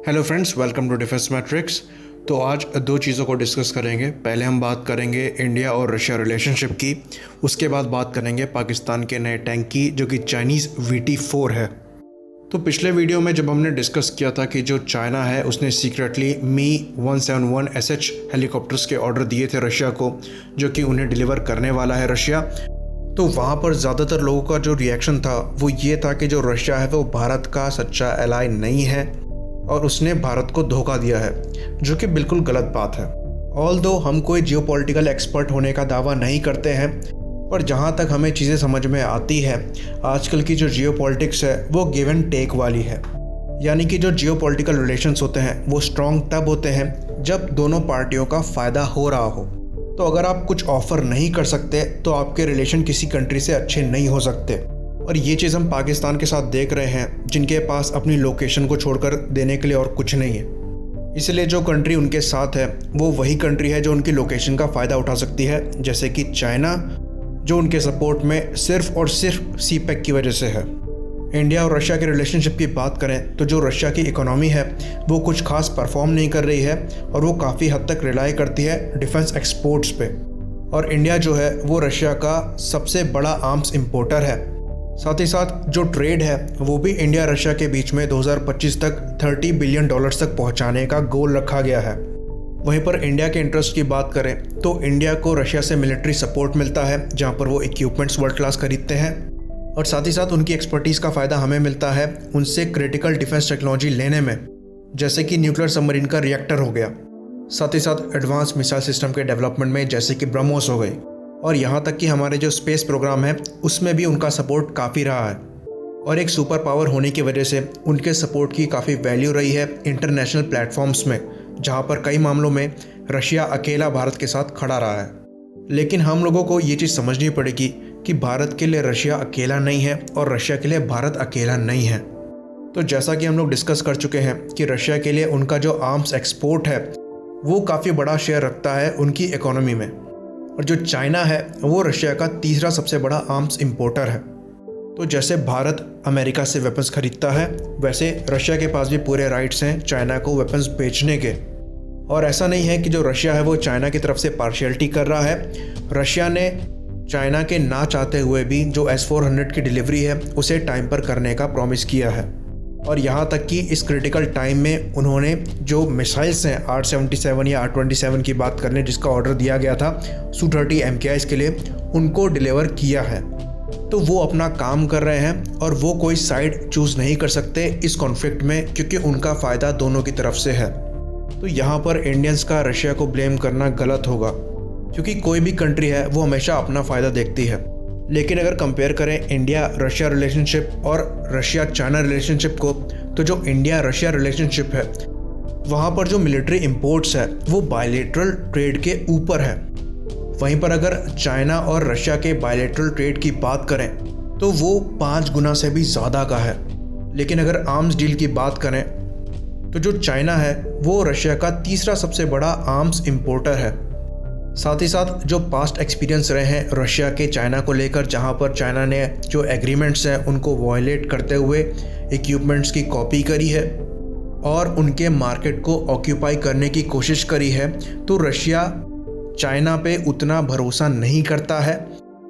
Hello friends, welcome to defence matrix. तो आज दो चीज़ों को डिस्कस करेंगे। पहले हम बात करेंगे इंडिया और रशिया रिलेशनशिप की, उसके बाद बात करेंगे पाकिस्तान के नए टैंक की जो कि चाइनीज़ VT-4 है। तो पिछले वीडियो में जब हमने डिस्कस किया था कि जो चाइना है उसने सीक्रेटली मी-171SH हेलीकॉप्टर्स के ऑर्डर दिए थे रशिया को, जो कि उन्हें डिलीवर करने वाला है रशिया। तो वहाँ पर ज़्यादातर लोगों का जो रिएक्शन था वो ये था कि जो रशिया है वो भारत का सच्चा एलाय नहीं है और उसने भारत को धोखा दिया है, जो कि बिल्कुल गलत बात है। ऑल्दो हम कोई जियोपॉलिटिकल एक्सपर्ट होने का दावा नहीं करते हैं, पर जहाँ तक हमें चीज़ें समझ में आती है आजकल की जो जियोपॉलिटिक्स है वो गिव एंड टेक वाली है। यानी कि जो जियोपॉलिटिकल रिलेशंस होते हैं वो स्ट्रॉन्ग तब होते हैं जब दोनों पार्टियों का फ़ायदा हो रहा हो। तो अगर आप कुछ ऑफ़र नहीं कर सकते तो आपके रिलेशन किसी कंट्री से अच्छे नहीं हो सकते। और ये चीज़ हम पाकिस्तान के साथ देख रहे हैं, जिनके पास अपनी लोकेशन को छोड़कर देने के लिए और कुछ नहीं है। इसलिए जो कंट्री उनके साथ है वो वही कंट्री है जो उनकी लोकेशन का फ़ायदा उठा सकती है, जैसे कि चाइना, जो उनके सपोर्ट में सिर्फ और सिर्फ CPEC की वजह से है। इंडिया और रशिया के रिलेशनशिप की बात करें तो जो रशिया की इकोनॉमी है वो कुछ खास परफॉर्म नहीं कर रही है और वो काफ़ी हद तक रिलाई करती है डिफेंस एक्सपोर्ट्स पे। और इंडिया जो है वो रशिया का सबसे बड़ा आर्म्स इंपोर्टर है। साथ ही साथ जो ट्रेड है वो भी इंडिया रशिया के बीच में 2025 तक $30 बिलियन तक पहुंचाने का गोल रखा गया है। वहीं पर इंडिया के इंटरेस्ट की बात करें तो इंडिया को रशिया से मिलिट्री सपोर्ट मिलता है, जहां पर वो इक्विपमेंट्स वर्ल्ड क्लास खरीदते हैं, और साथ ही साथ उनकी एक्सपर्टीज़ का फ़ायदा हमें मिलता है उनसे क्रिटिकल डिफेंस टेक्नोलॉजी लेने में, जैसे कि न्यूक्लियर सबमरीन का रिएक्टर हो गया। साथ ही साथ एडवांस मिसाइल सिस्टम के डेवलपमेंट में जैसे कि ब्रह्मोस हो गई, और यहाँ तक कि हमारे जो स्पेस प्रोग्राम है उसमें भी उनका सपोर्ट काफ़ी रहा है। और एक सुपर पावर होने की वजह से उनके सपोर्ट की काफ़ी वैल्यू रही है इंटरनेशनल प्लेटफॉर्म्स में, जहाँ पर कई मामलों में रशिया अकेला भारत के साथ खड़ा रहा है। लेकिन हम लोगों को ये चीज़ समझनी पड़ेगी कि भारत के लिए रशिया अकेला नहीं है और रशिया के लिए भारत अकेला नहीं है। तो जैसा कि हम लोग डिस्कस कर चुके हैं कि रशिया के लिए उनका जो आर्म्स एक्सपोर्ट है वो काफ़ी बड़ा शेयर रखता है उनकी इकोनॉमी में, और जो चाइना है वो रशिया का तीसरा सबसे बड़ा आर्म्स इंपोर्टर है। तो जैसे भारत अमेरिका से वेपन्स खरीदता है, वैसे रशिया के पास भी पूरे राइट्स हैं चाइना को वेपन्स बेचने के। और ऐसा नहीं है कि जो रशिया है वो चाइना की तरफ से पार्शियलिटी कर रहा है। रशिया ने चाइना के ना चाहते हुए भी जो S-400 की डिलीवरी है उसे टाइम पर करने का प्रॉमिस किया है। और यहाँ तक कि इस क्रिटिकल टाइम में उन्होंने जो मिसाइल्स हैं 877 या 827 की बात करने जिसका ऑर्डर दिया गया था Su-30 MKIs के लिए, उनको डिलीवर किया है। तो वो अपना काम कर रहे हैं और वो कोई साइड चूज़ नहीं कर सकते इस कॉन्फ्लिक्ट में, क्योंकि उनका फ़ायदा दोनों की तरफ से है। तो यहाँ पर इंडियंस का रशिया को ब्लेम करना गलत होगा, क्योंकि कोई भी कंट्री है वो हमेशा अपना फ़ायदा देखती है। लेकिन अगर कंपेयर करें इंडिया रशिया रिलेशनशिप और रशिया चाइना रिलेशनशिप को, तो जो इंडिया रशिया रिलेशनशिप है वहाँ पर जो मिलिट्री इंपोर्ट्स है वो बायलैटरल ट्रेड के ऊपर है। वहीं पर अगर चाइना और रशिया के बायलैटरल ट्रेड की बात करें तो वो 5 गुना से भी ज़्यादा का है। लेकिन अगर आर्म्स डील की बात करें तो जो चाइना है वो रशिया का तीसरा सबसे बड़ा आर्म्स इंपोर्टर है। साथ ही साथ जो पास्ट एक्सपीरियंस रहे हैं रशिया के चाइना को लेकर, जहां पर चाइना ने जो एग्रीमेंट्स हैं उनको वायलेट करते हुए इक्विपमेंट्स की कॉपी करी है और उनके मार्केट को ऑक्यूपाई करने की कोशिश करी है, तो रशिया चाइना पे उतना भरोसा नहीं करता है।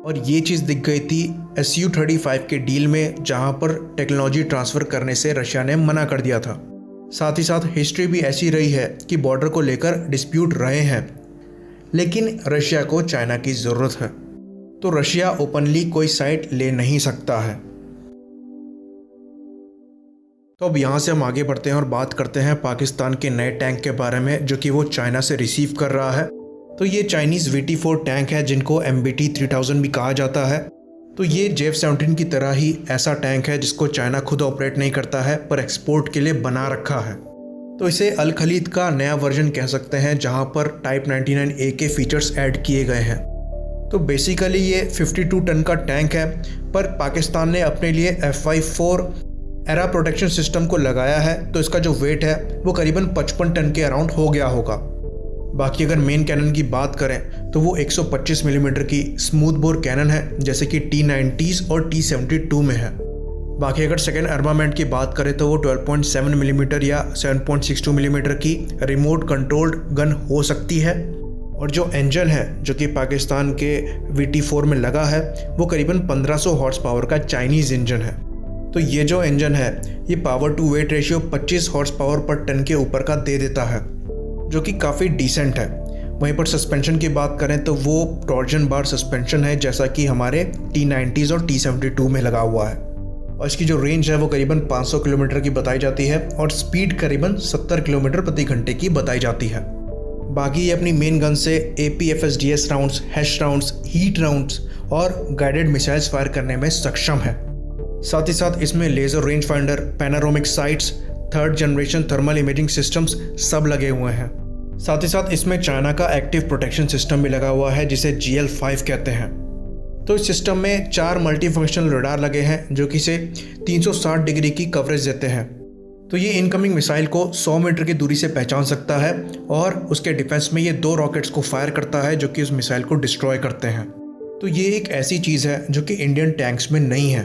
और ये चीज़ दिख गई थी Su-35 के डील में, जहां पर टेक्नोलॉजी ट्रांसफ़र करने से रशिया ने मना कर दिया था। साथ ही साथ हिस्ट्री भी ऐसी रही है कि बॉर्डर को लेकर डिस्प्यूट रहे हैं, लेकिन रशिया को चाइना की ज़रूरत है, तो रशिया ओपनली कोई साइड ले नहीं सकता है। तो अब यहाँ से हम आगे बढ़ते हैं और बात करते हैं पाकिस्तान के नए टैंक के बारे में, जो कि वो चाइना से रिसीव कर रहा है। तो ये चाइनीज़ VT-4 टैंक है, जिनको MBT 3000 भी कहा जाता है। तो ये JF-17 की तरह ही ऐसा टैंक है जिसको चाइना खुद ऑपरेट नहीं करता है, पर एक्सपोर्ट के लिए बना रखा है। तो इसे अल खलीद का नया वर्जन कह सकते हैं, जहां पर टाइप 99A के फीचर्स ऐड किए गए हैं। तो बेसिकली ये 52 टन का टैंक है, पर पाकिस्तान ने अपने लिए FY-4 एरा प्रोटेक्शन सिस्टम को लगाया है, तो इसका जो वेट है वो करीबन 55 टन के अराउंड हो गया होगा। बाकी अगर मेन कैनन की बात करें तो वो 125 मिलीमीटर की स्मूथ बोर कैनन है, जैसे कि T-90s और T-72 में है। बाकी अगर सेकेंड आर्मामेंट की बात करें तो वो 12.7 मिलीमीटर या 7.62 मिलीमीटर की रिमोट कंट्रोल्ड गन हो सकती है। और जो इंजन है जो कि पाकिस्तान के VT4 में लगा है वो करीबन 1500 हॉर्स पावर का चाइनीज़ इंजन है। तो ये जो इंजन है ये power to weight ratio 25 horse power पर टन के ऊपर का दे देता है, जो कि काफ़ी डिसेंट है। वहीं पर सस्पेंशन की बात करें तो वो टॉर्जन बार सस्पेंशन है, जैसा कि हमारे T90s और T72 में लगा हुआ है। और इसकी जो रेंज है वो करीबन 500 किलोमीटर की बताई जाती है और स्पीड करीबन 70 किलोमीटर प्रति घंटे की बताई जाती है। बाकी ये अपनी मेन गन से APFSDS rounds, hash rounds, heat rounds और गाइडेड मिसाइल्स फायर करने में सक्षम है। साथ ही साथ इसमें laser range finder, panoramic sites, third generation thermal imaging systems सब लगे हुए हैं। साथ ही साथ इसमें चाइना का एक्टिव प्रोटेक्शन सिस्टम भी लगा हुआ है जिसे GL5 कहते हैं। तो इस सिस्टम में 4 मल्टी फंक्शनल रडार लगे हैं जो कि इसे 360 डिग्री की कवरेज देते हैं। तो ये इनकमिंग मिसाइल को 100 मीटर की दूरी से पहचान सकता है और उसके डिफेंस में ये 2 रॉकेट्स को फायर करता है जो कि उस मिसाइल को डिस्ट्रॉय करते हैं। तो ये एक ऐसी चीज़ है जो कि इंडियन टैंक्स में नहीं है।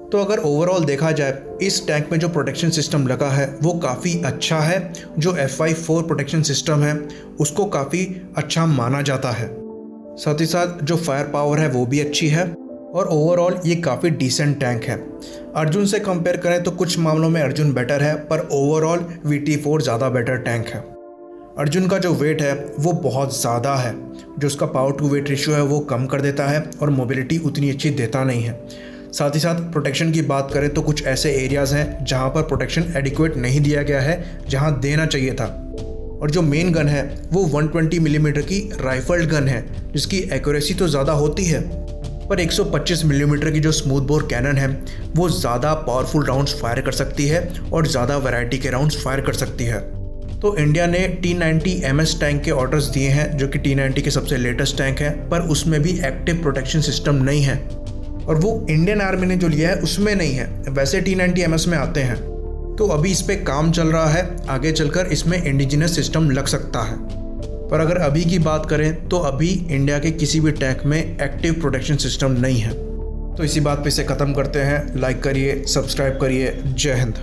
तो अगर ओवरऑल देखा जाए इस टैंक में जो प्रोटेक्शन सिस्टम लगा है वो काफ़ी अच्छा है। जो FY4 प्रोटेक्शन सिस्टम है उसको काफ़ी अच्छा माना जाता है। साथ ही साथ जो फायर पावर है वो भी अच्छी है और ओवरऑल ये काफ़ी डिसेंट टैंक है। अर्जुन से कंपेयर करें तो कुछ मामलों में अर्जुन बेटर है, पर ओवरऑल VT4 ज़्यादा बेटर टैंक है। अर्जुन का जो वेट है वो बहुत ज़्यादा है, जो उसका पावर टू वेट रेशियो है वो कम कर देता है और मोबिलिटी उतनी अच्छी देता नहीं है। साथ ही साथ प्रोटेक्शन की बात करें तो कुछ ऐसे एरियाज़ हैं जहां पर प्रोटेक्शन एडिक्वेट नहीं दिया गया है जहां देना चाहिए था। और जो मेन गन है वो 120 मिलीमीटर की राइफल्ड गन है जिसकी एक्यूरेसी तो ज़्यादा होती है, पर 125 मिलीमीटर की जो स्मूथ बोर कैनन है वो ज़्यादा पावरफुल राउंड्स फायर कर सकती है और ज़्यादा वैरायटी के राउंड्स फायर कर सकती है। तो इंडिया ने T90 MS टैंक के ऑर्डर्स दिए हैं जो कि T90 के सबसे लेटेस्ट टैंक है, पर उसमें भी एक्टिव प्रोटेक्शन सिस्टम नहीं है और वो इंडियन आर्मी ने जो लिया है उसमें नहीं है। वैसे T90 MS में आते हैं। तो अभी इस पे काम चल रहा है, आगे चलकर इसमें इंडिजिनस सिस्टम लग सकता है। पर अगर अभी की बात करें तो अभी इंडिया के किसी भी टैंक में एक्टिव प्रोटेक्शन सिस्टम नहीं है। तो इसी बात पे इसे ख़त्म करते हैं। लाइक करिए, सब्सक्राइब करिए। जय हिंद।